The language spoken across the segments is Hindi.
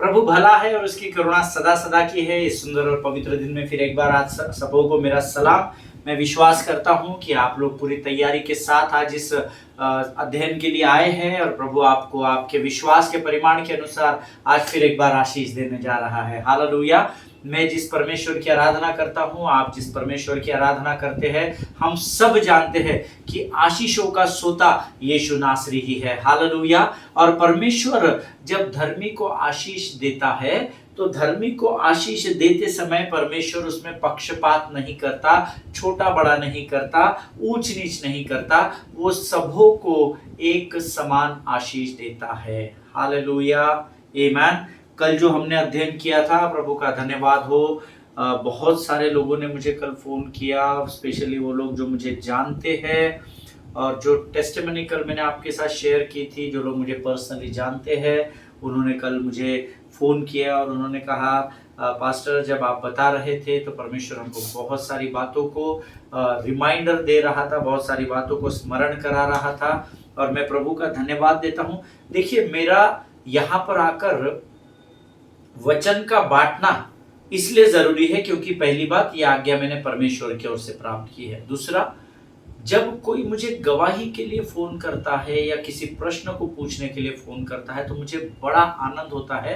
प्रभु भला है और उसकी करुणा सदा सदा की है। इस सुंदर और पवित्र दिन में फिर एक बार आज सबों को मेरा सलाम। मैं विश्वास करता हूं कि आप लोग पूरी तैयारी के साथ आज इस अध्ययन के लिए आए हैं और प्रभु आपको आपके विश्वास के परिमाण के अनुसार आज फिर एक बार आशीष देने जा रहा है। हालेलुया। मैं जिस परमेश्वर की आराधना करता हूं, आप जिस परमेश्वर की आराधना करते हैं, हम सब जानते हैं कि आशीषों का सोता यीशु नासरी ही है। हालेलुया। और परमेश्वर जब धर्मी को आशीष देता है तो धर्मी को आशीष देते समय परमेश्वर उसमें पक्षपात नहीं करता, छोटा बड़ा नहीं करता, ऊंच नीच नहीं करता, वो सबों को एक समान आशीष देता है। हालेलुया, आमीन। कल जो हमने अध्ययन किया था, प्रभु का धन्यवाद हो, बहुत सारे लोगों ने मुझे कल फोन किया, स्पेशली वो लोग जो मुझे जानते हैं और जो टेस्टिमनी कल मैंने आपके साथ शेयर की थी, जो लोग मुझे पर्सनली जानते हैं, उन्होंने कल मुझे फ़ोन किया और उन्होंने कहा पास्टर जब आप बता रहे थे तो परमेश्वर हमको बहुत सारी बातों को रिमाइंडर दे रहा था, बहुत सारी बातों को स्मरण करा रहा था और मैं प्रभु का धन्यवाद देता हूँ। देखिए, मेरा यहाँ पर आकर वचन का बांटना इसलिए ज़रूरी है क्योंकि पहली बात, ये आज्ञा मैंने परमेश्वर की ओर से प्राप्त की है। दूसरा, जब कोई मुझे गवाही के लिए फ़ोन करता है या किसी प्रश्न को पूछने के लिए फ़ोन करता है तो मुझे बड़ा आनंद होता है,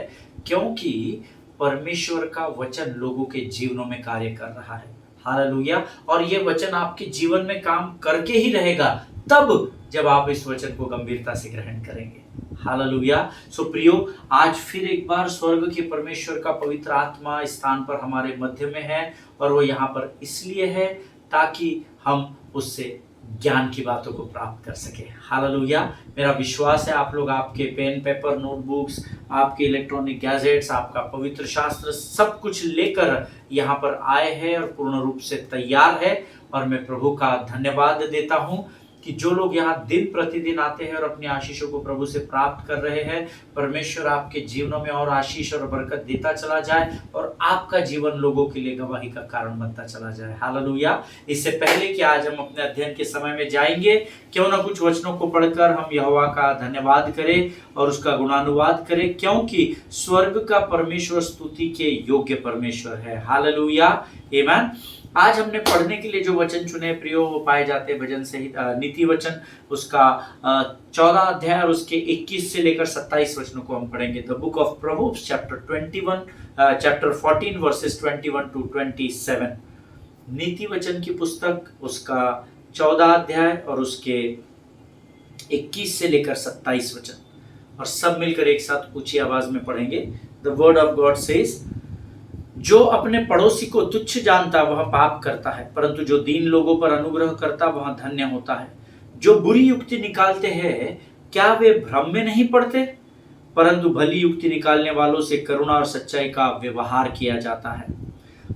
क्योंकि परमेश्वर का वचन लोगों के जीवनों में कार्य कर रहा है। हालेलुया। और ये वचन आपके जीवन में काम करके ही रहेगा तब जब आप इस वचन को गंभीरता से ग्रहण करेंगे। हालेलुया। सो प्रियो, आज फिर एक बार स्वर्ग के परमेश्वर का पवित्र आत्मा इस स्थान पर हमारे मध्य में है और वो यहाँ पर इसलिए है ताकि हम उससे ज्ञान की बातों को प्राप्त कर सके। हालेलुया। मेरा विश्वास है आप लोग आपके पेन पेपर, नोटबुक्स, आपके इलेक्ट्रॉनिक गैजेट्स, आपका पवित्र शास्त्र सब कुछ लेकर यहाँ पर आए हैं और पूर्ण रूप से तैयार है। और मैं प्रभु का धन्यवाद देता हूँ कि जो लोग यहाँ दिन प्रतिदिन आते हैं और अपनी आशीषों को प्रभु से प्राप्त कर रहे हैं, परमेश्वर आपके जीवनों में और आशीष और बरकत देता चला जाए और आपका जीवन लोगों के लिए गवाही का कारण बनता चला जाए। हालेलुया। इससे पहले कि आज हम अपने अध्ययन के समय में जाएंगे, क्यों ना कुछ वचनों को पढ़कर हम यहोवा का धन्यवाद करें और उसका गुणानुवाद करें, क्योंकि स्वर्ग का परमेश्वर स्तुति के योग्य परमेश्वर है। हालेलुया, आमीन। आज हमने पढ़ने के लिए जो वचन चुने प्रियो, वो पाए जाते हैं भजन संहित नीति वचन, उसका 14 अध्याय और उसके 21 से लेकर 27 वचनों को हम पढ़ेंगे। The book of proverbs chapter 14 versus 21 to 27। नीति वचन की पुस्तक, उसका 14 अध्याय और उसके 21 से लेकर 27 वचन, और सब मिलकर एक साथ ऊंची आवाज में पढ़ेंगे। The word of God says, जो अपने पड़ोसी को तुच्छ जानता वह पाप करता है, परंतु जो दीन लोगों पर अनुग्रह करता वह धन्य होता है। जो बुरी युक्ति निकालते हैं, क्या वे भ्रम में नहीं पड़ते? परंतु भली युक्ति निकालने वालों से करुणा और सच्चाई का व्यवहार किया जाता है।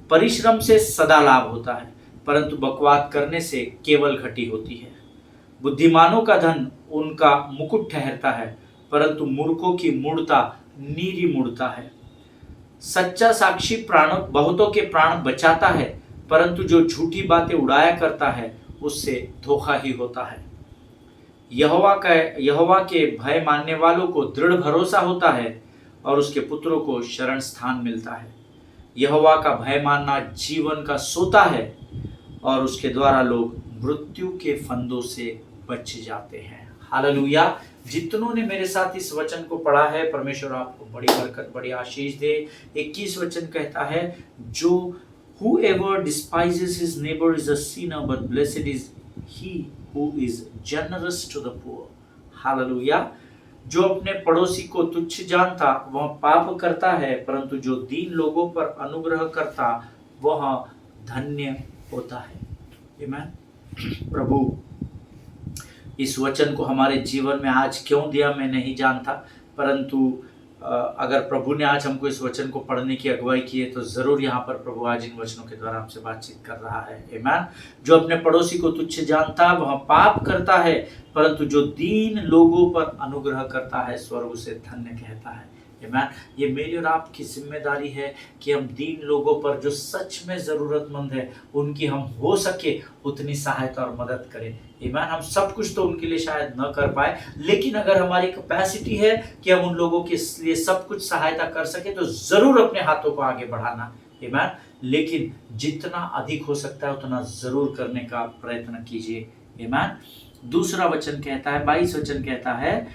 परिश्रम से सदा लाभ होता है, परंतु बकवाद करने से केवल घटी होती है। बुद्धिमानों का धन उनका मुकुट ठहरता है, परंतु मूर्खों की मूढ़ता नीरी मूढ़ता है। सच्चा साक्षी बहुतों के प्राण बचाता है, परंतु जो झूठी बातें उड़ाया करता है उससे धोखा ही होता है। यहोवा के भय मानने वालों को दृढ़ भरोसा होता है और उसके पुत्रों को शरण स्थान मिलता है। यहोवा का भय मानना जीवन का सोता है और उसके द्वारा लोग मृत्यु के फंदों से बच जाते हैं। हालेलुया। जितनों ने मेरे साथ इस वचन को पढ़ा है, परमेश्वर आपको बड़ी बरकत, बड़ी आशीष दे। 21 वचन कहता है, जो whoever despises his neighbor is a sinner, but blessed is he who is generous to the poor. Hallelujah. जो अपने पड़ोसी को तुच्छ जानता वह पाप करता है, परंतु जो दीन लोगों पर अनुग्रह करता वह धन्य होता है। आमीन। प्रभु इस वचन को हमारे जीवन में आज क्यों दिया मैं नहीं जानता, परंतु अगर प्रभु ने आज हमको इस वचन को पढ़ने की अगुवाई की है तो जरूर यहाँ पर प्रभु आज इन वचनों के द्वारा हमसे बातचीत कर रहा है। आमीन। जो अपने पड़ोसी को तुच्छ जानता वह पाप करता है, परंतु जो दीन लोगों पर अनुग्रह करता है स्वर्ग उसे धन्य कहता है। आमीन। ये मेरी और आपकी जिम्मेदारी है कि हम दीन लोगों पर जो सच में ज़रूरतमंद है उनकी हम हो सके उतनी सहायता और मदद करें। आमीन। हम सब कुछ तो उनके लिए शायद न कर पाए, लेकिन अगर हमारी कैपेसिटी है कि हम उन लोगों के लिए सब कुछ सहायता कर सके तो ज़रूर अपने हाथों को आगे बढ़ाना। आमीन। लेकिन जितना अधिक हो सकता है उतना ज़रूर करने का प्रयत्न कीजिए। आमीन। दूसरा वचन कहता है, 22 वचन कहता है,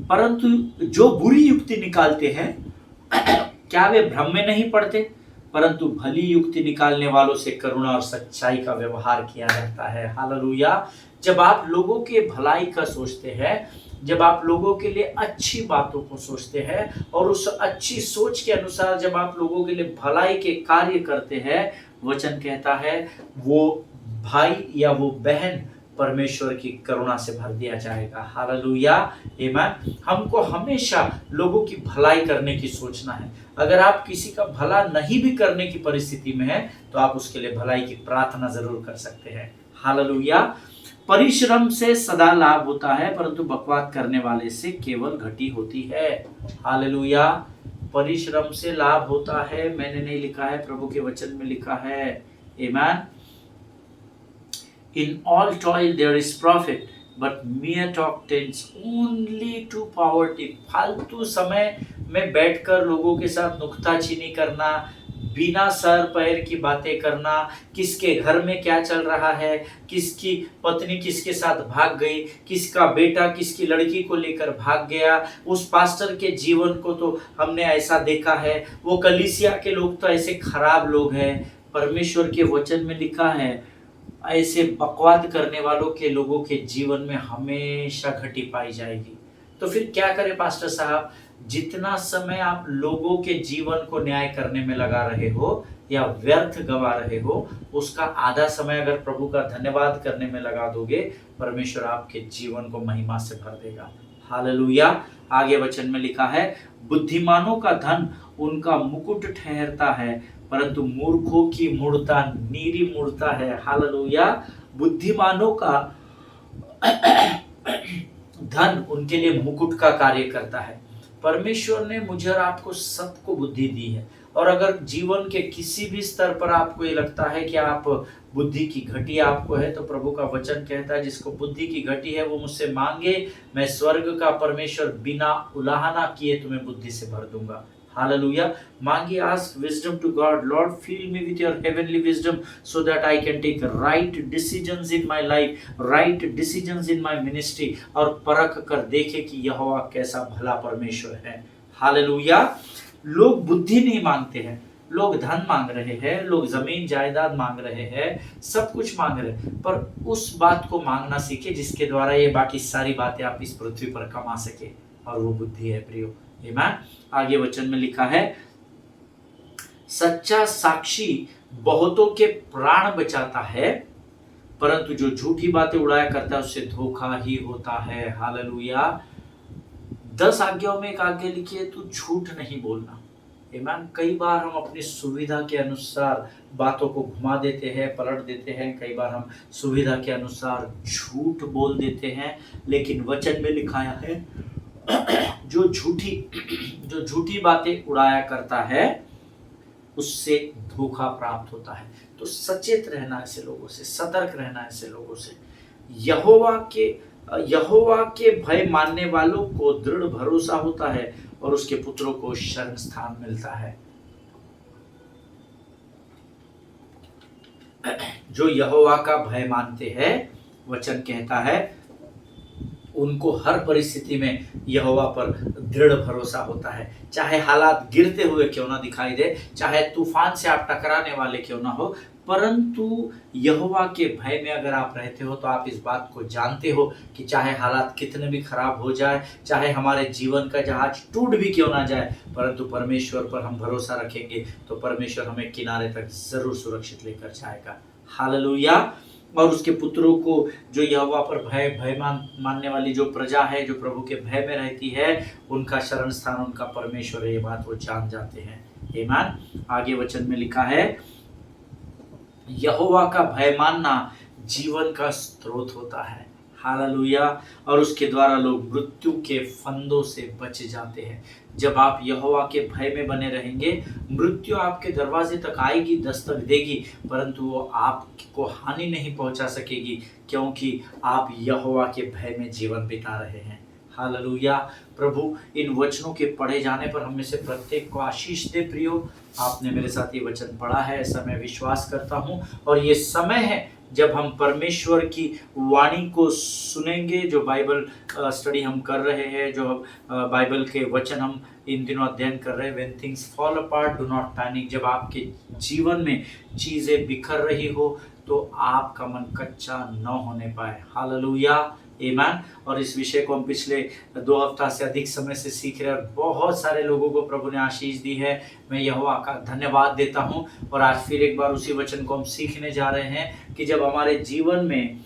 परंतु जो बुरी युक्ति निकालते हैं क्या वे भ्रम में नहीं पड़ते? परंतु भली युक्ति निकालने वालों से करुणा और सच्चाई का व्यवहार किया जाता है। हालेलुया। जब आप लोगों के भलाई का सोचते हैं, जब आप लोगों के लिए अच्छी बातों को सोचते हैं और उस अच्छी सोच के अनुसार जब आप लोगों के लिए भलाई के कार्य करते हैं, वचन कहता है वो भाई या वो बहन परमेश्वर की करुणा से भर दिया जाएगा। हालेलुया। आमीन। हमको हमेशा लोगों की भलाई करने की सोचना है। अगर आप किसी का भला नहीं भी करने की परिस्थिति में है तो आप उसके लिए भलाई की प्रार्थना जरूर कर सकते हैं। हालेलुया। परिश्रम से सदा लाभ होता है, परंतु बकवाद करने वाले से केवल घटी होती है। हालेलुया। परिश्रम से लाभ होता है, मैंने नहीं लिखा है, प्रभु के वचन में लिखा है। आमीन। In all toil there is profit, but mere talk tends only to poverty. फालतू समय में बैठकर लोगों के साथ नुक्ताचीनी करना, बिना सर पैर की बातें करना, किसके घर में क्या चल रहा है, किसकी पत्नी किसके साथ भाग गई, किसका बेटा किसकी लड़की को लेकर भाग गया, उस पास्टर के जीवन को तो हमने ऐसा देखा है, वो कलीसिया के लोग तो ऐसे खराब लोग हैं। परमेश्वर के वचन में लिखा है ऐसे बकवाद करने वालों के लोगों के जीवन में हमेशा घटी पाई जाएगी। तो फिर क्या करें पास्टर साहब? जितना समय आप लोगों के जीवन को न्याय करने में लगा रहे हो या व्यर्थ गवा रहे हो, उसका आधा समय अगर प्रभु का धन्यवाद करने में लगा दोगे, परमेश्वर आपके जीवन को महिमा से भर देगा। हालेलुया। आगे वचन में लिखा है, बुद्धिमानों का धन उनका मुकुट ठहरता है, परंतु मूर्खों की मूर्ता नीरी मूर्ता है। हालेलुया। बुद्धिमानों का धन उनके लिए मुकुट का कार्य करता है। परमेश्वर ने मुझे और आपको सबको बुद्धि दी है, और अगर जीवन के किसी भी स्तर पर आपको ये लगता है कि आप बुद्धि की घटी आपको है, तो प्रभु का वचन कहता है जिसको बुद्धि की घटी है वो मुझसे मांगे, मैं स्वर्ग का परमेश्वर बिना उलाहना किए तुम्हें बुद्धि से भर दूंगा। हालेलुया। मांगिए, ask wisdom to God, Lord fill me with your heavenly wisdom so that I can take right decisions in my life, right decisions in my ministry, और परख कर देखे कि यहोवा कैसा भला परमेश्वर है। हालेलुया। लोग बुद्धि नहीं मांगते हैं, लोग धन मांग रहे हैं, लोग जमीन जायदाद मांग रहे हैं, सब कुछ मांग रहे हैं, पर उस बात को मांगना सीखे जिसके द्वारा ये बाकी सारी बातें आप इस पृथ्वी पर कमा सके, और वो बुद्धि है प्रियो। आमीन। आगे वचन में लिखा है, सच्चा साक्षी बहुतों के प्राण बचाता है, परंतु जो झूठी बातें उड़ाया करता है उससे धोखा ही होता है। हालेलुया। 10 आज्ञाओं में एक आज्ञा लिखी है, तू झूठ नहीं बोलना। आमीन। कई बार हम अपनी सुविधा के अनुसार बातों को घुमा देते हैं, पलट देते हैं, कई बार हम सुविधा के अनुसार झूठ बोल देते हैं, लेकिन वचन में लिखाया है जो झूठी बातें उड़ाया करता है उससे धोखा प्राप्त होता है। तो सचेत रहना ऐसे लोगों से, सतर्क रहना ऐसे लोगों से। यहोवा के भय मानने वालों को दृढ़ भरोसा होता है और उसके पुत्रों को शरण स्थान मिलता है। जो यहोवा का भय मानते हैं, वचन कहता है उनको हर परिस्थिति में यहोवा पर दृढ़ भरोसा होता है। चाहे हालात गिरते हुए क्यों ना दिखाई दे, चाहे तूफान से आप टकराने वाले क्यों ना हो, परंतु यहोवा के भय में अगर आप रहते हो तो आप इस बात को जानते हो कि चाहे हालात कितने भी खराब हो जाए, चाहे हमारे जीवन का जहाज टूट भी क्यों ना जाए, परंतु परमेश्वर पर हम भरोसा रखेंगे तो परमेश्वर हमें किनारे तक जरूर सुरक्षित लेकर जाएगा। हालेलुया। और उसके पुत्रों को, जो यहोवा पर भय मानने वाली जो प्रजा है, जो प्रभु के भय में रहती है, उनका शरण स्थान उनका परमेश्वर है, ये बात वो जान जाते हैं। आमीन। आगे वचन में लिखा है, यहोवा का भय मानना जीवन का स्रोत होता है। हालेलुया। और उसके द्वारा लोग मृत्यु के फंदों से बच जाते हैं। जब आप यहोवा के भय में बने रहेंगे, मृत्यु आपके दरवाजे तक आएगी, दस्तक देगी, परंतु वो आपको हानि नहीं पहुंचा सकेगी, क्योंकि आप यहोवा के भय में जीवन बिता रहे हैं। हालेलुया। प्रभु इन वचनों के पढ़े जाने पर हम में से प्रत्येक को आशीष दे। प्रियो, आपने मेरे साथ ये वचन पढ़ा है, ऐसा मैं विश्वास करता हूँ, और ये समय है जब हम परमेश्वर की वाणी को सुनेंगे। जो बाइबल स्टडी हम कर रहे हैं, जो बाइबल के वचन हम इन दिनों अध्ययन कर रहे हैं, when things fall apart do not panic. जब आपके जीवन में चीज़ें बिखर रही हो तो आपका मन कच्चा न होने पाए। हालेलुया, आमीन। और इस विषय को हम पिछले 2 हफ्ता से अधिक समय से सीख रहे हैं, और बहुत सारे लोगों को प्रभु ने आशीष दी है। मैं यहोवा का धन्यवाद देता हूं। और आज फिर एक बार उसी वचन को हम सीखने जा रहे हैं कि जब हमारे जीवन में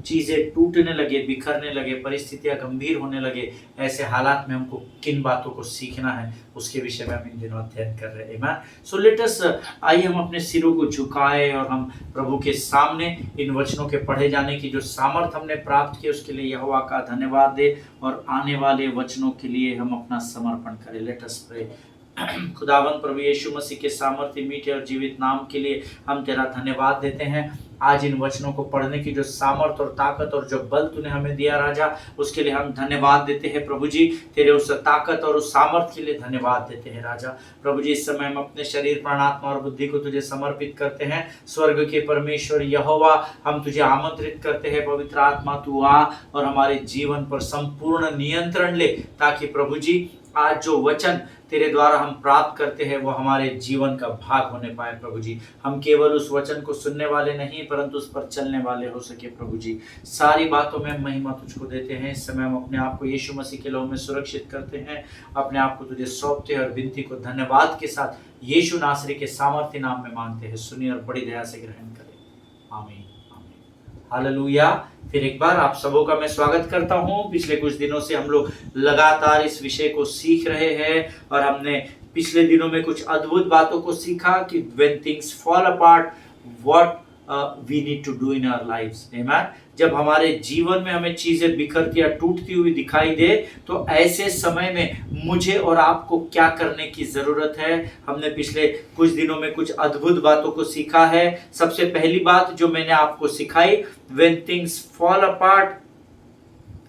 चीज़ें टूटने लगे, बिखरने लगे, परिस्थितियां गंभीर होने लगे, ऐसे हालात में हमको किन बातों को सीखना है, उसके विषय में हम इन दिनों अध्ययन कर रहे हैं। आमीन। सो लेट अस, आइए हम अपने सिरों को झुकाए और हम प्रभु के सामने इन वचनों के पढ़े जाने की जो सामर्थ हमने प्राप्त की, उसके लिए यहोवा का धन्यवाद दे, और आने वाले वचनों के लिए हम अपना समर्पण करें। Let us pray. खुदावंद प्रभु यीशु मसीह के सामर्थ्य, मीठे और जीवित नाम के लिए हम तेरा धन्यवाद देते हैं। आज इन वचनों को पढ़ने की जो सामर्थ और ताकत और जो बल तूने हमें दिया राजा, उसके लिए हम धन्यवाद देते हैं। प्रभु जी, तेरे उस ताकत और उस सामर्थ के लिए धन्यवाद देते हैं राजा। प्रभु जी, इस समय हम अपने शरीर, प्राण, आत्मा और बुद्धि को तुझे समर्पित करते हैं। स्वर्ग के परमेश्वर यहोवा, हम तुझे आमंत्रित करते हैं, पवित्र आत्मा तू आ और हमारे जीवन पर संपूर्ण नियंत्रण ले, ताकि प्रभु जी आज जो वचन तेरे द्वारा हम प्राप्त करते हैं वो हमारे जीवन का भाग होने पाए। प्रभु जी, हम केवल उस वचन को सुनने वाले नहीं, परंतु उस पर चलने वाले हो सके। प्रभु जी, सारी बातों में महिमा तुझको देते हैं। इस समय हम अपने आप को यीशु मसीह के लहू में सुरक्षित करते हैं, अपने आप को तुझे सौंपते हैं और विनती को धन्यवाद के साथ यीशु नासरी के सामर्थ्य नाम में मांगते हैं। सुनिए और बड़ी दया से ग्रहण करें। आमीन। हालेलुया। फिर एक बार आप सबों का मैं स्वागत करता हूं। पिछले कुछ दिनों से हम लोग लगातार इस विषय को सीख रहे हैं, और हमने पिछले दिनों में कुछ अद्भुत बातों को सीखा कि when things fall apart, what we need to do in our lives. Amen. जब हमारे जीवन में हमें चीजें बिखरती या टूटती हुई दिखाई दे, तो ऐसे समय में मुझे और आपको क्या करने की जरूरत है। हमने पिछले कुछ दिनों में कुछ अद्भुत बातों को सीखा है। सबसे पहली बात जो मैंने आपको सिखाई, when things fall apart,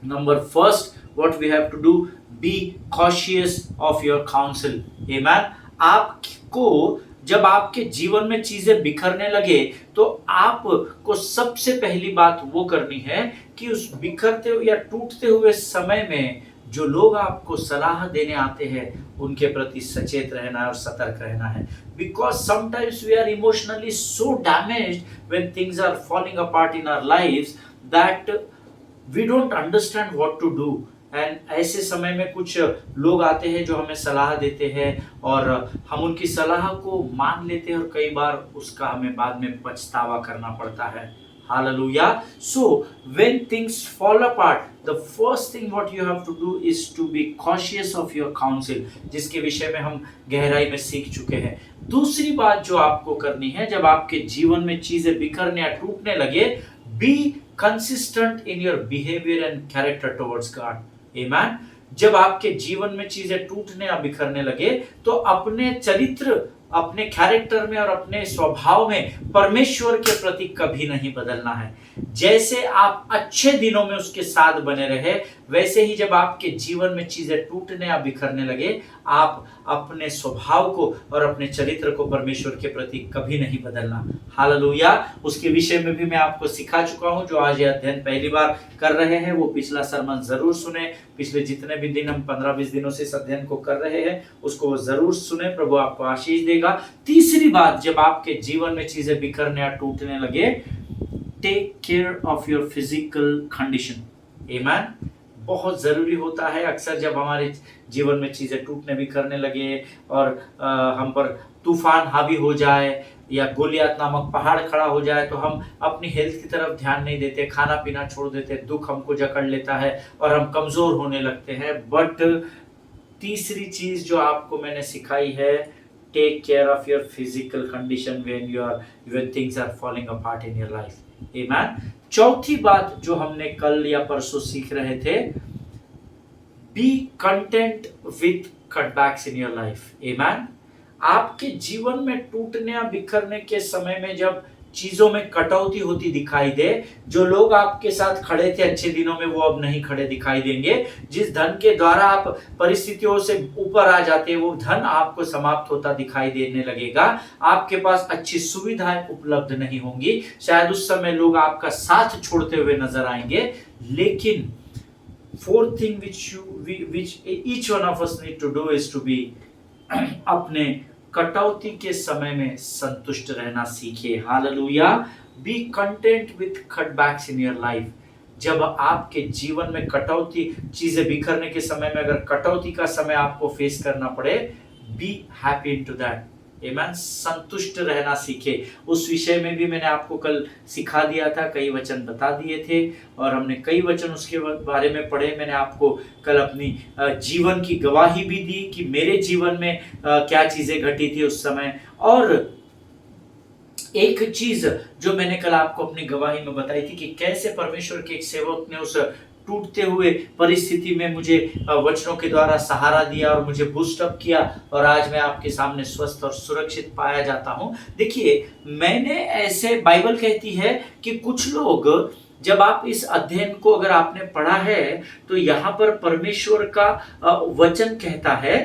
number first, what we have to do, be cautious of your counsel. Amen. आपको जब आपके जीवन में चीजें बिखरने लगे, तो आपको सबसे पहली बात वो करनी है कि उस बिखरते हुए या टूटते हुए समय में जो लोग आपको सलाह देने आते हैं, उनके प्रति सचेत रहना है और सतर्क रहना है। Because sometimes we are emotionally so damaged when things are falling apart in our lives that we don't understand what to do. And ऐसे समय में कुछ लोग आते हैं जो हमें सलाह देते हैं, और हम उनकी सलाह को मान लेते हैं, और कई बार उसका हमें बाद में पछतावा करना पड़ता है। Hallelujah. So when things fall apart, the first thing what you have to do is to be cautious of your counsel, जिसके विषय में हम गहराई में सीख चुके हैं। दूसरी बात जो आपको करनी है, जब आपके जीवन में चीजें बिखरने या टूटने लगे, be consistent in your behavior and character towards God. Amen. जब आपके जीवन में चीजें टूटने या बिखरने लगे, तो अपने चरित्र, अपने कैरेक्टर में और अपने स्वभाव में परमेश्वर के प्रति कभी नहीं बदलना है। जैसे आप अच्छे दिनों में उसके साथ बने रहे, वैसे ही जब आपके जीवन में चीजें टूटने या बिखरने लगे, आप अपने स्वभाव को और अपने चरित्र को परमेश्वर के प्रति कभी नहीं बदलना। हालेलुया। उसके विषय में भी मैं आपको सिखा चुका हूं। जो आज ये अध्ययन पहली बार कर रहे हैं, वो पिछला सरमन जरूर सुने। पिछले जितने भी दिन हम 15-20 दिनों से इस अध्ययन को कर रहे हैं, उसको जरूर सुने। प्रभु आपको आशीष देगा। तीसरी बात, जब आपके जीवन में चीजें बिखरने या टूटने लगे, take care of your physical condition. आमीन। बहुत ज़रूरी होता है। अक्सर जब हमारे जीवन में चीज़ें टूटने बिखरने लगे और हम पर तूफान हावी हो जाए या गोलियात नामक पहाड़ खड़ा हो जाए, तो हम अपनी हेल्थ की तरफ ध्यान नहीं देते, खाना पीना छोड़ देते, दुख हमको जकड़ लेता है और हम कमज़ोर होने लगते हैं। बट तीसरी चीज़ जो आपको मैंने सिखाई है, take care of your physical condition when things are falling apart in your life. Amen. चौथी बात जो हमने कल या परसों सीख रहे थे, B content with cutbacks in your life. Amen. आपके जीवन में टूटने या बिखरने के समय में जब चीजों में कटौती होती दिखाई दे, जो लोग आपके साथ खड़े थे अच्छे दिनों में वो अब नहीं खड़े दिखाई देंगे, जिस धन के द्वारा आप परिस्थितियों से ऊपर आ जाते हैं वो धन आपको समाप्त होता दिखाई देने लगेगा, आपके पास अच्छी सुविधाएं उपलब्ध नहीं होंगी, शायद उस समय लोग आपका साथ छोड़ते हुए नजर आएंगे। लेकिन fourth thing which each one of us need to do is to be अपने कटौती के समय में संतुष्ट रहना सीखिए। Hallelujah. Be content with cutbacks in your life. जब आपके जीवन में कटौती, चीजें बिखरने के समय में अगर कटौती का समय आपको फेस करना पड़े, बी हैप्पी इनटू दैट। आमीन। संतुष्ट रहना सीखे। उस विषय में भी मैंने आपको कल सिखा दिया था, कई वचन बता दिए थे और हमने कई वचन उसके बारे में पढ़े। मैंने आपको कल अपनी जीवन की गवाही भी दी कि मेरे जीवन में क्या चीजें घटी थी उस समय। और एक चीज जो मैंने कल आपको अपनी गवाही में बताई थी कि कैसे परमेश्वर के एक सेवक ने उस टूटते हुए परिस्थिति में मुझे वचनों के द्वारा सहारा दिया और मुझे बूस्ट अप किया और आज मैं आपके सामने स्वस्थ और सुरक्षित पाया जाता हूं। देखिए, मैंने ऐसे, बाइबल कहती है कि कुछ लोग, जब आप इस अध्ययन को अगर आपने पढ़ा है तो यहां पर परमेश्वर का वचन कहता है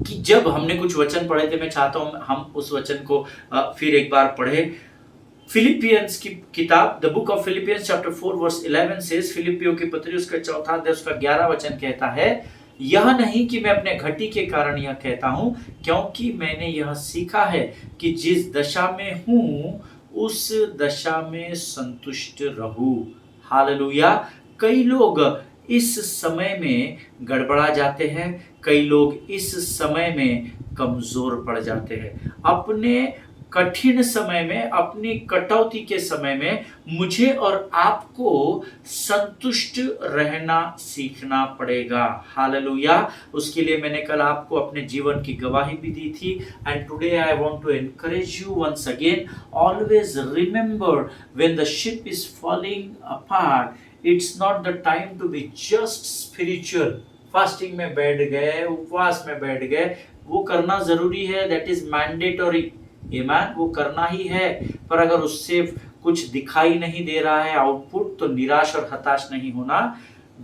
कि जब हमने कुछ वचन पढ़े थे, मैं चाहता हूं हम उस वचन को फिर एक बार पढ़े। फिलिपियंस की किताब, the book of Philippians chapter 4 verse 11 says, फिलिपियों की पत्री उसका 4 अध्याय उसका 11 वचन कहता है, यह नहीं कि मैं अपने घटी के कारण यह कहता हूं, क्योंकि मैंने यह सीखा है कि जिस दशा में हूं उस दशा में संतुष्ट रहूं। हालेलुया। कई लोग इस समय में गड़बड़ा जाते हैं, कई लोग इस समय में कमजोर पड़ जाते हैं। अपने कठिन समय में, अपनी कटौती के समय में मुझे और आपको संतुष्ट रहना सीखना पड़ेगा। हालेलुया। उसके लिए मैंने कल आपको अपने जीवन की गवाही भी दी थी। And today I want to encourage you once again, always remember when the ship is falling apart, it's not the time to be just spiritual. Fasting में बैठ गए, उपवास में बैठ गए, वो करना जरूरी है, दैट इज मैंडेटरी। ईमान वो करना ही है, पर अगर उससे कुछ दिखाई नहीं दे रहा है आउटपुट, तो निराश और हताश नहीं होना।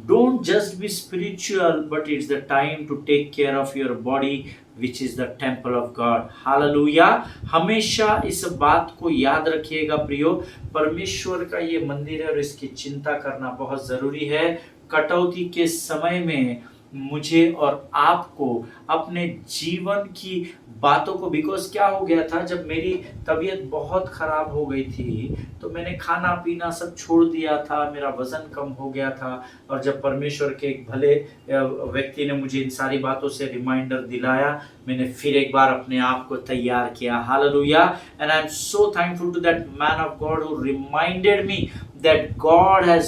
Don't just be spiritual, but it's the time to take care of your body which is the temple of God. Hallelujah. हमेशा इस बात को याद रखिएगा प्रियो, परमेश्वर का ये मंदिर है और इसकी चिंता करना बहुत जरूरी है। कटौती के समय में मुझे और आपको अपने जीवन की बातों को, बिकॉज क्या हो गया था, जब मेरी तबीयत बहुत खराब हो गई थी तो मैंने खाना पीना सब छोड़ दिया था, मेरा वजन कम हो गया था। और जब परमेश्वर के एक भले व्यक्ति ने मुझे इन सारी बातों से रिमाइंडर दिलाया, मैंने फिर एक बार अपने आप को तैयार किया। Hallelujah. And I am so thankful to that man of God who reminded me that God has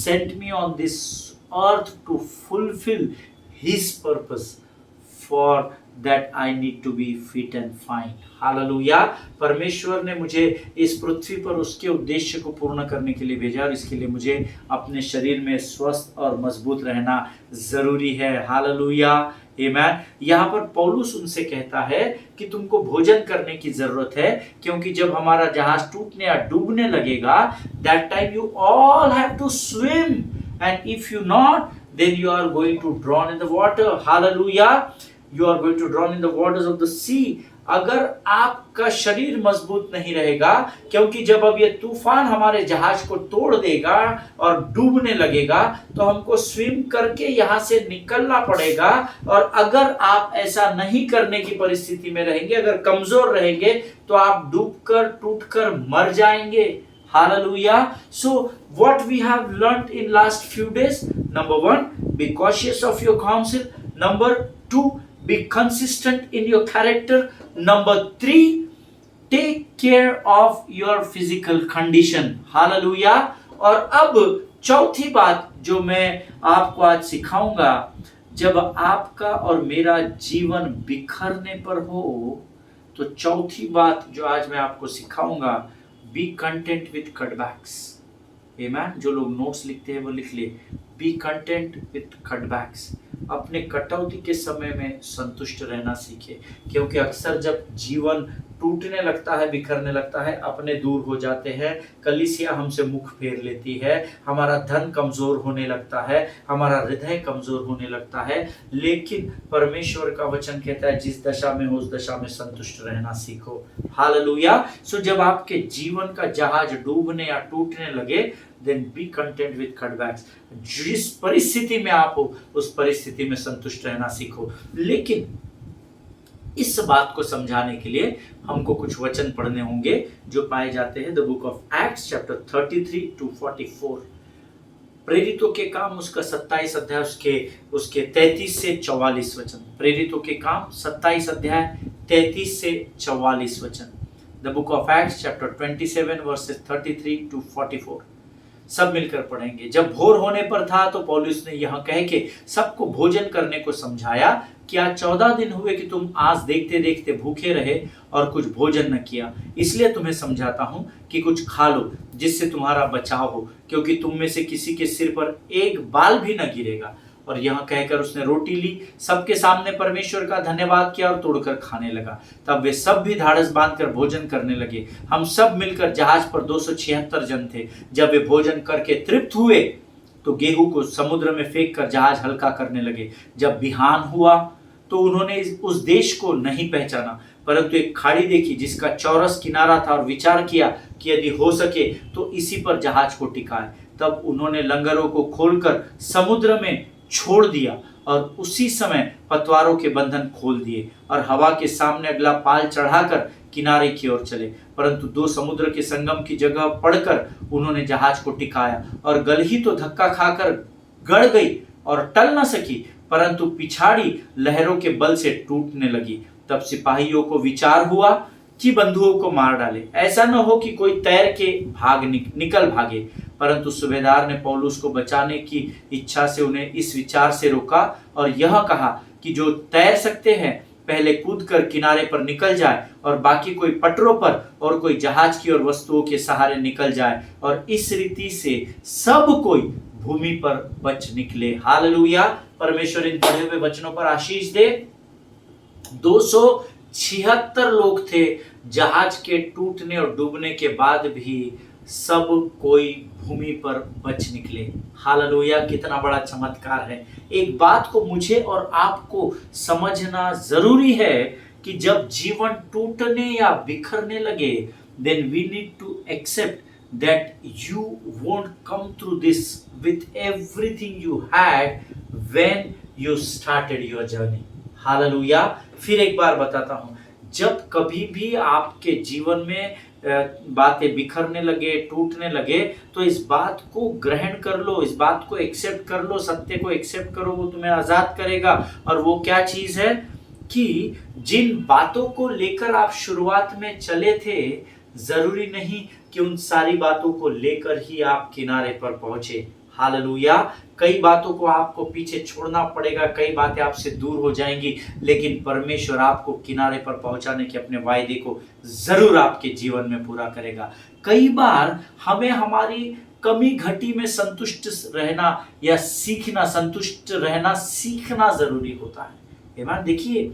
sent me on this earth to fulfill his purpose, for that I need to be fit and fine. Hallelujah. परमेश्वर ने मुझे इस पृथ्वी पर उसके उद्देश्य को पूर्ण करने के लिए भेजा और इसके लिए मुझे अपने शरीर में स्वस्थ और मजबूत रहना जरूरी है। हालेलुया। आमीन। यहाँ पर पौलुस उनसे कहता है कि तुमको भोजन करने की जरूरत है, क्योंकि जब हमारा जहाज टूटने या डूबने लगेगा, that time you all have to swim, and if you not, then you are going to drown in the water. Hallelujah. You are going to drown in the waters of the sea. अगर आपका शरीर मजबूत नहीं रहेगा, क्योंकि जब अब ये तूफान हमारे जहाज को तोड़ देगा और डूबने लगेगा, तो हमको स्विम करके यहाँ से निकलना पड़ेगा। और अगर आप ऐसा नहीं करने की परिस्थिति में रहेंगे, अगर कमजोर रहेंगे, तो आप डूबकर टूटकर मर जाएंगे। Hallelujah. So what we have learned in last few days, number 1, be cautious of your counsel. Number 2, be consistent in your character. Number 3, take care of your physical condition. Hallelujah. और अब चौथी बात जो मैं आपको आज सिखाऊंगा, जब आपका और मेरा जीवन बिखरने पर हो, तो चौथी बात जो आज मैं आपको सिखाऊंगा, बी कंटेंट विथ कटबैक्स। आमीन। जो लोग नोट्स लिखते हैं वो लिख लिए, बी कंटेंट विथ कटबैक्स। अपने कटौती के समय में संतुष्ट रहना सीखे, क्योंकि अक्सर जब जीवन टूटने लगता है, बिखरने लगता है, अपने दूर हो जाते हैं, कलीसिया हमसे मुख फेर लेती है, हमारा धन कमजोर होने लगता है, हमारा हृदय कमजोर होने लगता है। लेकिन परमेश्वर का वचन कहता है जिस दशा में हो उस दशा में संतुष्ट रहना सीखो। हालेलुया। सो जब आपके जीवन का जहाज डूबने या टूटने लगे, देन बी कंटेंट विद कटबैक्स। जिस परिस्थिति में आप हो उस परिस्थिति में संतुष्ट रहना सीखो। लेकिन इस बात को समझाने के लिए हमको कुछ वचन पढ़ने होंगे जो पाए जाते हैं the book of Acts chapter 33 to 44। प्रेरितों के काम उसका 27 अध्याय उसके 33 से 44 वचन। प्रेरितों के काम 27 अध्याय 33 से 44 वचन। The book of Acts chapter 27 versus 33 to 44। सब मिलकर पढ़ेंगे। जब भोर होने पर था तो पौलुस ने यह कह के सबको भोजन करने को समझाया, क्या 14 दिन हुए कि तुम आज देखते देखते भूखे रहे और कुछ भोजन न किया? इसलिए तुम्हें समझाता हूं कि कुछ खा लो जिससे तुम्हारा बचाव हो, क्योंकि तुम में से किसी के सिर पर एक बाल भी न गिरेगा। और यह कहकर उसने रोटी ली, सबके सामने परमेश्वर का धन्यवाद किया और तोड़कर खाने लगा। तब वे सब भी धाड़स बांधकर भोजन करने लगे। हम सब मिलकर जहाज पर 276 जन थे। जब वे भोजन करके तृप्त हुए तो गेहूं को समुद्र में फेंक कर जहाज हल्का करने लगे। जब बिहान हुआ तो उन्होंने उस देश को नहीं पहचाना, परंतु एक खाड़ी देखी जिसका चौरस किनारा था और विचार किया कि यदि हो सके तो इसी पर जहाज को टिकाए। तब उन्होंने लंगरों को खोलकर समुद्र में छोड़ दिया और उसी समय पतवारों के बंधन खोल दिए और हवा के सामने अगला पाल चढ़ाकर किनारे की ओर चले। परंतु दो समुद्र के संगम की जगह पड़कर उन्होंने जहाज को टिकाया और गलही तो धक्का खाकर गड़ गई और टल न सकी, परंतु पिछाड़ी लहरों के बल से टूटने लगी। तब सिपाहियों को विचार हुआ कि बंधुओं को मार डाले, ऐसा न हो कि कोई तैर के निकल भागे। परंतु सूबेदार ने पौलुस को बचाने की इच्छा से उन्हें इस विचार से रोका और यह कहा कि जो तैर सकते हैं पहले कूदकर किनारे पर निकल जाए और बाकी कोई पटरों पर और कोई जहाज की और वस्तुओं के सहारे निकल जाए, और इस रीति से सब कोई भूमि पर बच निकले। हालेलुया। परमेश्वर इन पढ़े हुए वचनों पर आशीष दे। 276 लोग थे। जहाज के टूटने और डूबने के बाद भी सब कोई भूमि पर बच निकले। हालेलुया। कितना बड़ा चमत्कार है। एक बात को मुझे और आपको समझना जरूरी है कि जब जीवन टूटने या बिखरने लगे, then we need to accept that you won't come through this with everything you had when you started your journey. Hallelujah. फिर एक बार बताता हूं, जब कभी भी आपके जीवन में बातें बिखरने लगे, टूटने लगे, तो इस बात को ग्रहण कर लो, इस बात को एक्सेप्ट कर लो, सत्य को एक्सेप्ट करो। वो तुम्हें आजाद करेगा। और वो क्या चीज है कि जिन बातों को लेकर आप शुरुआत में चले थे, जरूरी नहीं कि उन सारी बातों को लेकर ही आप किनारे पर पहुंचे। हालेलुया। कई बातों को आपको पीछे छोड़ना पड़ेगा, कई बातें आपसे दूर हो जाएंगी, लेकिन परमेश्वर आपको किनारे पर पहुंचाने के अपने वायदे को जरूर आपके जीवन में पूरा करेगा। कई बार हमें हमारी कमी घटी में संतुष्ट रहना या संतुष्ट रहना सीखना जरूरी होता है। ईमान देखिए,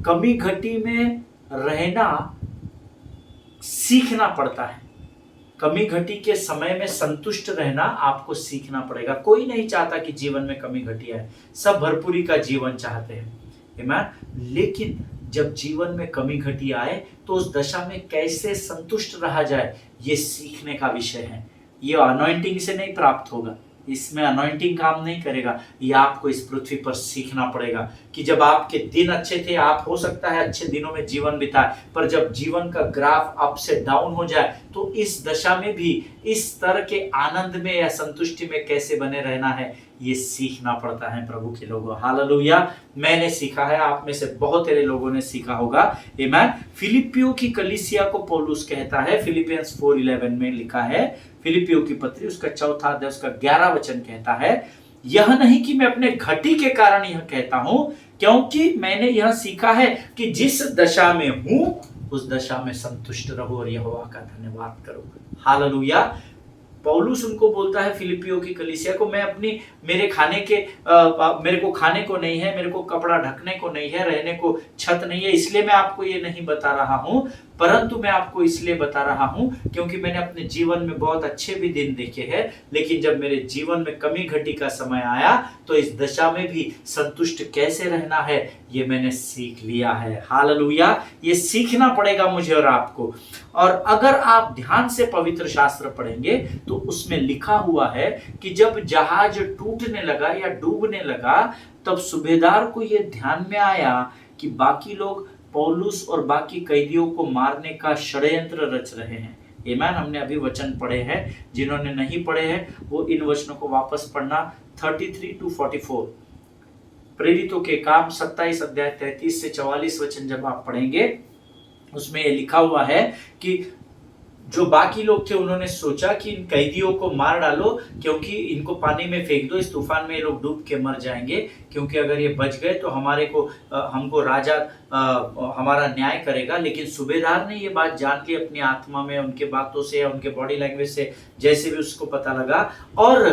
कमी घटी में रहना सीखना पड़ता है। कमी घटी के समय में संतुष्ट रहना आपको सीखना पड़ेगा। कोई नहीं चाहता कि जीवन में कमी घटी आए, सब भरपूरी का जीवन चाहते हैं। आमीन। लेकिन जब जीवन में कमी घटी आए तो उस दशा में कैसे संतुष्ट रहा जाए, ये सीखने का विषय है। ये अनॉइंटिंग से नहीं प्राप्त होगा, इसमें अनॉइंटिंग काम नहीं करेगा। ये आपको इस पृथ्वी पर सीखना पड़ेगा कि जब आपके दिन अच्छे थे, आप हो सकता है अच्छे दिनों में जीवन बिताए, पर जब जीवन का ग्राफ अप से डाउन हो जाए तो इस दशा में भी इस तरह के आनंद में या संतुष्टि में कैसे बने रहना है, ये सीखना पड़ता है प्रभु के लोगों। हालेलुया। मैंने सीखा है, आप में से बहुत सारे लोगों ने सीखा होगा। आमीन। फिलिपियों की कलीसिया को पौलुस कहता है, फिलिपियंस 4:11 में लिखा है, फिलिपियों की पत्री उसका 4 अध्याय उसका 11 वचन कहता है, यह नहीं कि मैं अपने घटी के कारण यह कहता हूं, क्योंकि मैंने यह सीखा है कि जिस दशा में हूं उस दशा में संतुष्ट रहो और यहोवा का धन्यवाद करो। हालेलुया। पौलुस उनको बोलता है फिलिपियों की कलीसिया को, मैं अपनी मेरे मेरे को खाने को नहीं है, मेरे को कपड़ा ढकने को नहीं है, रहने को छत नहीं है, इसलिए मैं आपको ये नहीं बता रहा हूं, परंतु मैं आपको इसलिए बता रहा हूं क्योंकि मैंने अपने जीवन में बहुत अच्छे भी दिन देखे हैं, लेकिन जब मेरे जीवन में कमी घटी का समय आया तो इस दशा में भी संतुष्ट कैसे रहना है ये मैंने सीख लिया है। हालेलुया। ये सीखना पड़ेगा मुझे और आपको। और अगर आप ध्यान से पवित्र शास्त्र पढ़ेंगे तो उसमें लिखा हुआ है कि जब जहाज टूटने लगा या डूबने लगा तब सूबेदार को यह ध्यान में आया कि बाकी लोग पौलुस और बाकी कैदियों को मारने का षड्यंत्र रच रहे हैं। आमीन। हमने अभी वचन पढ़े हैं, जिन्होंने नहीं पढ़े हैं वो इन वचनों को वापस पढ़ना। 33 to 44 प्रेरितों के काम 27 अध्याय 33 से 44 वचन जब आप पढ़ेंगे उसमें ये लिखा हुआ है कि जो बाकी लोग थे उन्होंने सोचा कि इन कैदियों को मार डालो, क्योंकि इनको पानी में फेंक दो, इस तूफान में ये लोग डूब के मर जाएंगे, क्योंकि अगर ये बच गए तो हमको राजा हमारा न्याय करेगा। लेकिन सूबेदार ने ये बात जान ली अपनी आत्मा में, उनके बातों से या उनके बॉडी लैंग्वेज से जैसे भी उसको पता लगा, और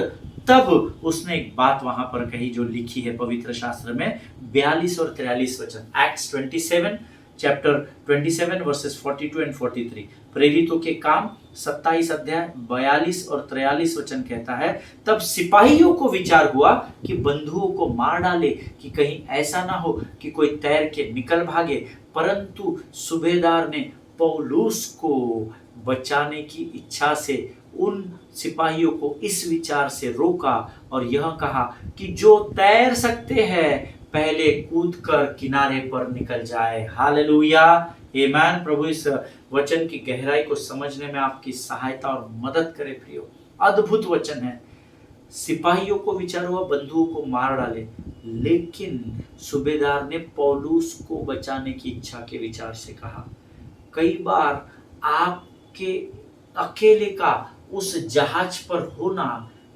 तब उसने एक बात वहां पर कही जो लिखी है पवित्र शास्त्र में 42 और 43 वचन। Acts 27 chapter 27 versus 42 and 43। प्रेरितों के काम 27 अध्याय 42 और 43 वचन कहता है, तब सिपाहियों को विचार हुआ कि बंधुओं को मार डाले कि कहीं ऐसा ना हो कि कोई तैर के निकल भागे, परंतु सूबेदार ने पौलुस को बचाने की इच्छा से उन सिपाहियों को इस विचार से रोका और यह कहा कि जो तैर सकते हैं पहले कूदकर किनारे पर निकल जाए। हालेलुया। आमीन। प्रभु इस वचन की गहराई को समझने में आपकी सहायता और मदद करे प्रियो। अद्भुत वचन है। सिपाहियों को विचार हुआ बंधुओं को मार डाले, लेकिन सूबेदार ने पौलुस को बचाने की इच्छा के विचार से कहा। कई बार आपके अकेले का उस जहाज पर होना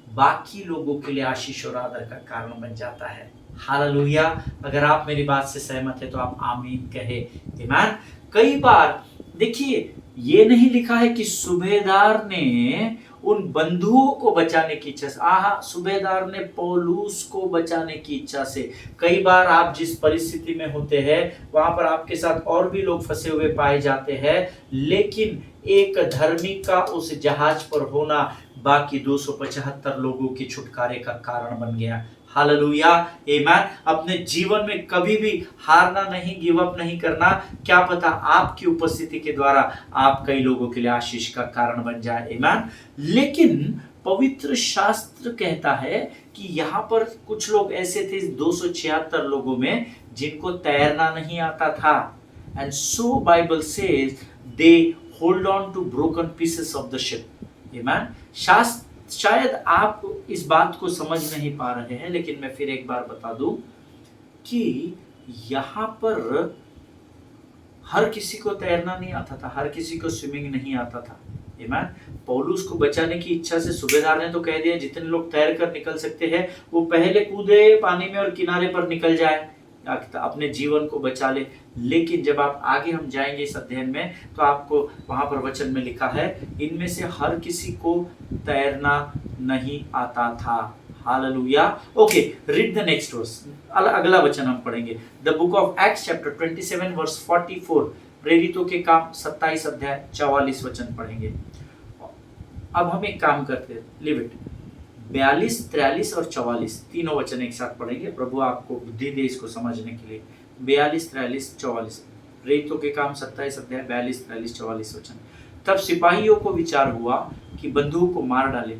बाकी लोगों के लिए आशीष और आदर का कारण बन जाता है। हालेलुया। अगर आप मेरी बात से सहमत है तो आप आमीन कहे। आमीन। कई बार देखिए ये नहीं लिखा है कि सूबेदार ने उन बंधुओं को बचाने की इच्छा से, सूबेदार ने पौलुस को बचाने की इच्छा से। कई बार आप जिस परिस्थिति में होते हैं वहां पर आपके साथ और भी लोग फंसे हुए पाए जाते हैं, लेकिन एक धर्मी का उस जहाज पर होना बाकी 275 लोगों की छुटकारे का कारण बन गया। हालेलुया। आमीन। अपने जीवन में कभी भी हारना नहीं, गिव अप नहीं करना। क्या पता आपकी उपस्थिति के द्वारा आप कई लोगों के लिए आशीष का कारण बन जाए। आमीन। लेकिन पवित्र शास्त्र कहता है कि यहाँ पर कुछ लोग ऐसे थे 276 लोगों में जिनको तैरना नहीं आता था, and so Bible says they hold on to broken pieces of the ship. आमीन। शायद आप इस बात को समझ नहीं पा रहे हैं, लेकिन मैं फिर एक बार बता दूं कि यहां पर हर किसी को तैरना नहीं आता था, हर किसी को स्विमिंग नहीं आता था। आमीन। पौलुस को बचाने की इच्छा से सूबेदार ने तो कह दिया जितने लोग तैर कर निकल सकते हैं वो पहले कूदे पानी में और किनारे पर निकल जाए, अपने जीवन को बचा ले। लेकिन जब आप आगे हम जाएंगे इस अध्ययन में तो आपको वहां पर वचन में लिखा है इनमें से हर किसी को तैरना नहीं आता था। Hallelujah. Okay, read the next verse. अगला वचन हम पढ़ेंगे the book of Acts chapter 27 verse 44। प्रेरितों के काम 27 अध्याय 44 वचन पढ़ेंगे। अब हम एक काम करते हैं, लिव इट। 42, 43 और 44 तीनों वचन एक साथ पढ़ेंगे। प्रभु आपको बुद्धि दे इसको समझने के लिए। 42, 43, 44 प्रेरितों के काम 27 अध्याय 42, 43, 44 वचन। तब सिपाहियों को विचार हुआ कि बंधुओं को मार डाले,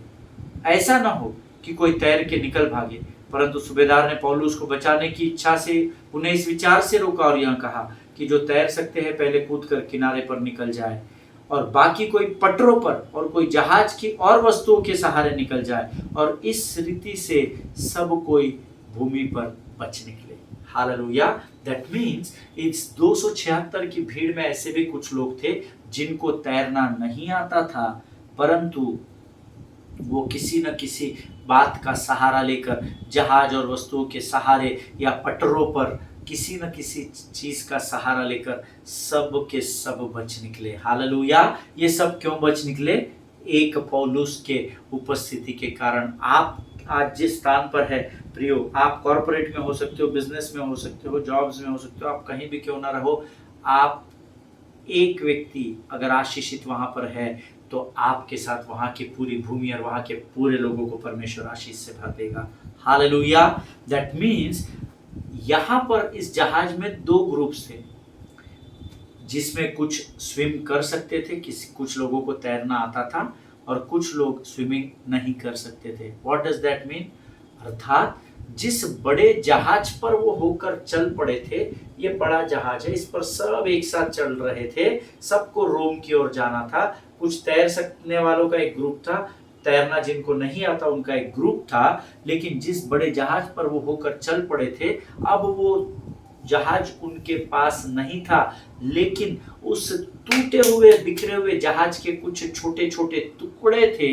ऐसा ना हो कि कोई तैर के निकल भागे, परंतु सूबेदार ने पौलुस को बचाने की इच्छा से उन्हें इस विचार से रोका और यह कहा कि जो तैर सकते हैं पहले कूद कर किनारे पर निकल जाए और बाकी कोई पटरों पर और कोई जहाज की और वस्तुओं के सहारे निकल जाए, और इस रीति से सब कोई भूमि पर बच निकले। हालेलुया। दैट मीन्स इस 276 की भीड़ में ऐसे भी कुछ लोग थे जिनको तैरना नहीं आता था, परंतु वो किसी न किसी बात का सहारा लेकर जहाज और वस्तुओं के सहारे या पटरों पर किसी न किसी चीज का सहारा लेकर सब के सब बच निकले। हालेलुया। ये सब क्यों बच निकले? एक पौलुस के उपस्थिति के कारण आप आज जिस स्थान पर है प्रियो, आप कॉर्पोरेट में हो सकते हो, बिजनेस में हो सकते हो, जॉब्स में हो सकते हो, आप कहीं भी क्यों ना रहो, आप एक व्यक्ति अगर आशीषित वहां पर है तो आपके साथ वहां की पूरी भूमि और वहां के पूरे लोगों को परमेश्वर आशीष से भर देगा। हालेलुया। दैट मीन्स यहां पर इस जहाज में दो ग्रुप्स थे, जिसमें कुछ स्विम कर सकते थे, कुछ लोगों को तैरना आता था और कुछ लोग स्विमिंग नहीं कर सकते थे। What does that mean? अर्थात जिस बड़े जहाज पर वो होकर चल पड़े थे, ये बड़ा जहाज है, इस पर सब एक साथ चल रहे थे, सबको रोम की ओर जाना था। कुछ तैर सकने वालों का एक ग्रुप था, तैरना जिनको नहीं आता उनका एक ग्रुप था, लेकिन जिस बड़े जहाज पर वो होकर चल पड़े थे, अब वो जहाज उनके पास नहीं था, लेकिन उस टूटे हुए बिखरे हुए जहाज के कुछ छोटे छोटे टुकड़े थे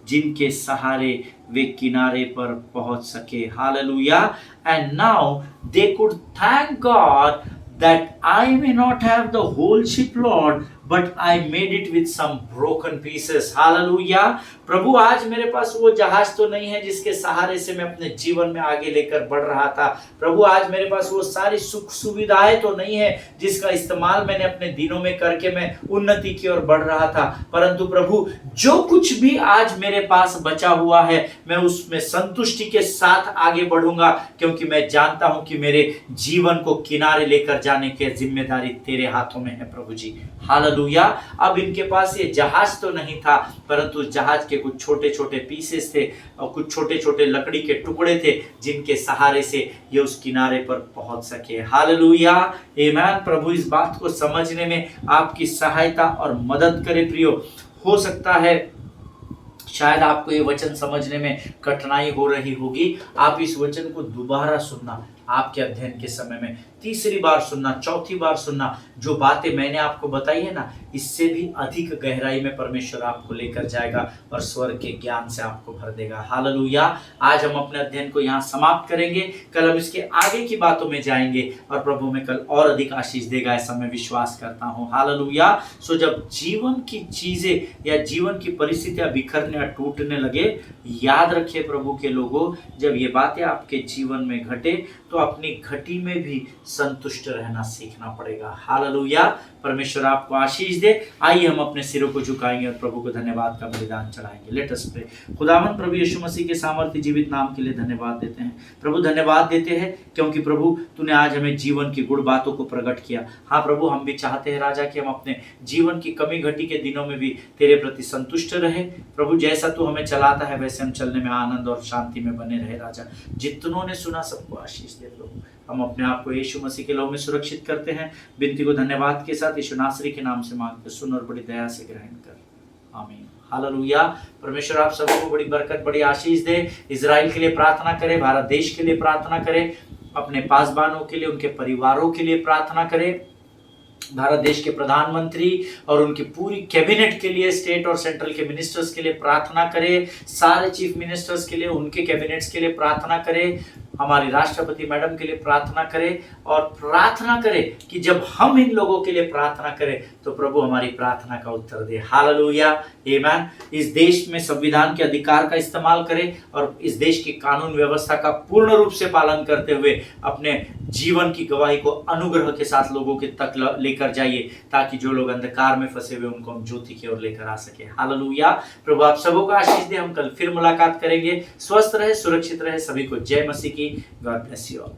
जिनके सहारे वे किनारे पर पहुंच सके। Hallelujah. And now they could thank God that I may not have the whole ship, Lord, but I made it with some broken pieces. Hallelujah. प्रभु आज मेरे पास वो जहाज तो नहीं है जिसके सहारे से मैं अपने जीवन में आगे लेकर बढ़ रहा था। प्रभु आज मेरे पास वो सारी सुख सुविधाएं तो नहीं है जिसका इस्तेमाल मैंने अपने दिनों में करके मैं उन्नति की ओर बढ़ रहा था, परंतु प्रभु जो कुछ भी आज मेरे पास बचा हुआ है मैं उसमें संतुष्टि के साथ आगे बढ़ूंगा, क्योंकि मैं जानता हूं कि मेरे जीवन को किनारे लेकर जाने की जिम्मेदारी तेरे हाथों में है प्रभु जी। हालेलुया। अब इनके पास ये जहाज तो नहीं था, परंतु जहाज के कुछ छोटे छोटे पीसेस थे और कुछ छोटे छोटे लकड़ी के टुकड़े थे जिनके सहारे से ये उस किनारे पर पहुंच सके। हालेलुया। आमीन। प्रभु इस बात को समझने में आपकी सहायता और मदद करे प्रियो। हो सकता है शायद आपको ये वचन समझने में कठिनाई हो रही होगी, आप इस वचन को दोबारा सुनना, आपके अध्ययन के समय में तीसरी बार सुनना, चौथी बार सुनना। जो बातें मैंने आपको बताई है ना, इससे भी अधिक गहराई में परमेश्वर आपको लेकर जाएगा और स्वर्ग के ज्ञान से आपको भर देगा। हालेलुया। आज हम अपने अध्ययन को यहाँ समाप्त करेंगे, कल हम इसके आगे की बातों में जाएंगे और प्रभु में कल और अधिक आशीष देगा, ऐसा मैं विश्वास करता हूँ। हालेलुया। सो जब जीवन की चीजें या जीवन की परिस्थितियां बिखरने या टूटने लगे, याद रखिए प्रभु के लोगों, जब ये बातें आपके जीवन में घटे तो अपनी घटी में भी संतुष्ट रहना सीखना पड़ेगा। हालेलुया। परमेश्वर आपको आशीष दे। आइए हम अपने सिरों को झुकाएंगे और प्रभु को धन्यवाद का बलिदान चढ़ाएंगे। Late us pray. खुदावंद प्रभु यीशु मसीह के सामर्थ्य जीवित नाम के लिए धन्यवाद देते हैं प्रभु। धन्यवाद देते हैं क्योंकि प्रभु तूने आज हमें जीवन की गुण बातों को प्रकट किया। हाँ प्रभु, हम भी चाहते हैं राजा कि हम अपने जीवन की कमी घटी के दिनों में भी तेरे प्रति संतुष्ट रहे प्रभु। जैसा तू हमें चलाता है वैसे हम चलने में आनंद और शांति में बने रहे राजा। जितनों ने सुना सबको आशीष दे प्रभु। हम अपने आप को यीशु मसीह के लहू में सुरक्षित करते हैं। विनती को धन्यवाद के साथ यीशु नासरी के नाम से मांगते, सुन और बड़ी दया से ग्रहण कर। आमीन। हालेलुया। परमेश्वर आप सबको बड़ी बरकत, बड़ी आशीष दे। इजराइल के लिए प्रार्थना करें, भारत देश के लिए प्रार्थना करें, अपने पासबानों के लिए, उनके परिवारों के लिए प्रार्थना करें, भारत देश के प्रधानमंत्री और उनकी पूरी कैबिनेट के लिए, स्टेट और सेंट्रल के मिनिस्टर्स के लिए प्रार्थना करें, सारे चीफ मिनिस्टर्स के लिए, उनके कैबिनेट्स के लिए प्रार्थना करें, हमारी राष्ट्रपति मैडम के लिए प्रार्थना करें और प्रार्थना करें कि जब हम इन लोगों के लिए प्रार्थना करें तो प्रभु हमारी प्रार्थना का उत्तर दे। हालेलुया। आमीन। इस देश में संविधान के अधिकार का इस्तेमाल करें और इस देश की कानून व्यवस्था का पूर्ण रूप से पालन करते हुए अपने जीवन की गवाही को अनुग्रह के साथ लोगों के तक लेकर जाइए, ताकि जो लोग अंधकार में फंसे हुए उनको हम ज्योति की ओर लेकर आ सके। हालेलुया। प्रभु आप सबों का आशीष दे। हम कल फिर मुलाकात करेंगे। स्वस्थ रहे, सुरक्षित रहे। सभी को जय मसीह की। God bless you all.